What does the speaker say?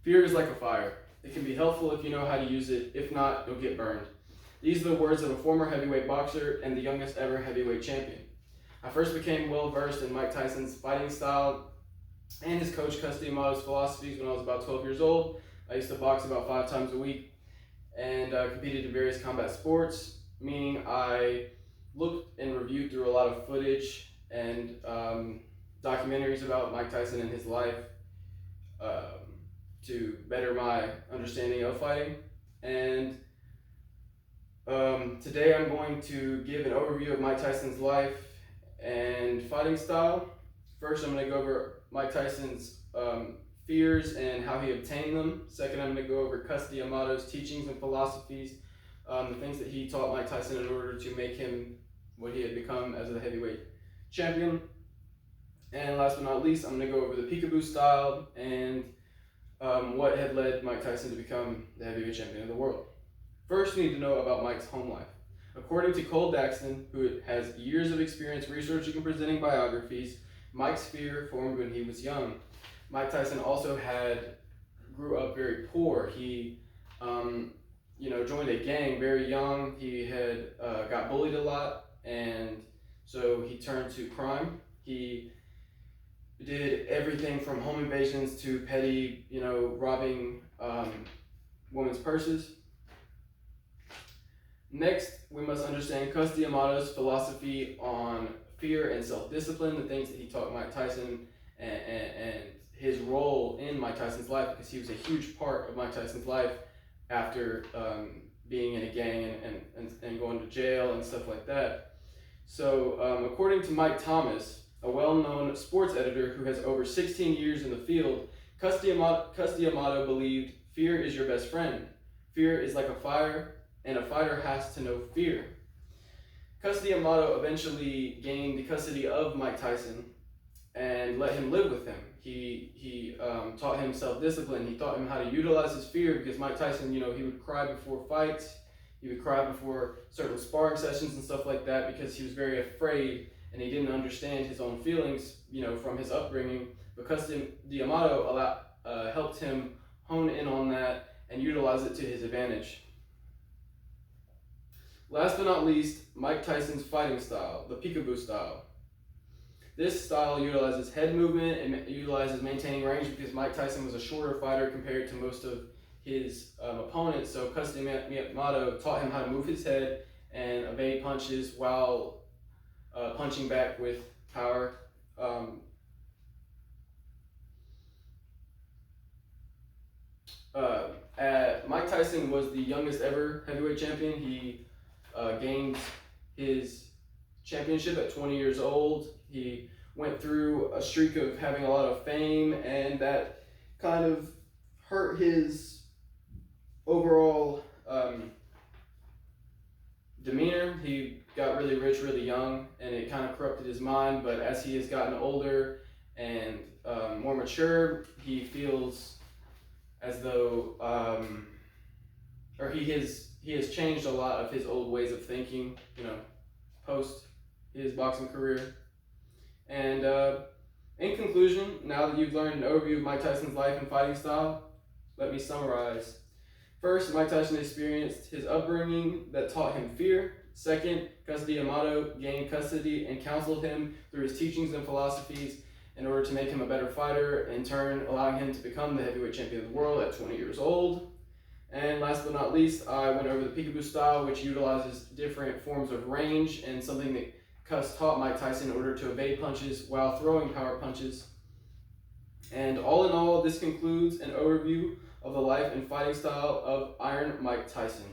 Fear is like a fire. It can be helpful if you know how to use it. If not, you'll get burned. These are the words of a former heavyweight boxer and the youngest ever heavyweight champion. I first became well versed in Mike Tyson's fighting style and his coach Cus D'Amato's philosophies when I was about 12 years old. I used to box about 5 times a week and competed in various combat sports, meaning I looked and reviewed through a lot of footage and documentaries about Mike Tyson and his life to better my understanding of fighting. And today I'm going to give an overview of Mike Tyson's life and fighting style. First, I'm going to go over Mike Tyson's fears and how he obtained them. Second, I'm going to go over Cus D'Amato's teachings and philosophies, the things that he taught Mike Tyson in order to make him what he had become as a heavyweight champion. And last but not least, I'm going to go over the peekaboo style and what had led Mike Tyson to become the heavyweight champion of the world. First, we need to know about Mike's home life. According to Cole Daxton, who has years of experience researching and presenting biographies, Mike's fear formed when he was young. Mike Tyson also grew up very poor. He, joined a gang very young. He had got bullied a lot, and so he turned to crime. He did everything from home invasions to petty, robbing women's purses. Next, we must understand Cus D'Amato's philosophy on fear and self-discipline, the things that he taught Mike Tyson, and his role in Mike Tyson's life, because he was a huge part of Mike Tyson's life after being in a gang and going to jail and stuff like that. So according to Mike Thomas, a well-known sports editor who has over 16 years in the field, Cus D'Amato believed fear is your best friend. Fear is like a fire, and a fighter has to know fear. Cus D'Amato eventually gained the custody of Mike Tyson and let him live with him. He taught him self-discipline. He taught him how to utilize his fear, because Mike Tyson, he would cry before fights. He would cry before certain sparring sessions and stuff like that because he was very afraid and he didn't understand his own feelings, from his upbringing. But Cus D'Amato helped him hone in on that and utilize it to his advantage. Last but not least, Mike Tyson's fighting style, the peekaboo style. This style utilizes head movement and utilizes maintaining range, because Mike Tyson was a shorter fighter compared to most of his opponents. So Cus D'Amato taught him how to move his head and evade punches while punching back with power. Mike Tyson was the youngest ever heavyweight champion. He gained his championship at 20 years old. He went through a streak of having a lot of fame, and that kind of hurt his overall demeanor. He got really rich really young, and it kind of corrupted his mind. But as he has gotten older and more mature, he feels as though, he has changed a lot of his old ways of thinking, post his boxing career. And in conclusion, now that you've learned an overview of Mike Tyson's life and fighting style, let me summarize. First, Mike Tyson experienced his upbringing that taught him fear. Second, Cus D'Amato gained custody and counseled him through his teachings and philosophies in order to make him a better fighter, in turn allowing him to become the heavyweight champion of the world at 20 years old. And last but not least, I went over the peekaboo style, which utilizes different forms of range and something that Cus taught Mike Tyson in order to evade punches while throwing power punches. And all in all, this concludes an overview of the life and fighting style of Iron Mike Tyson.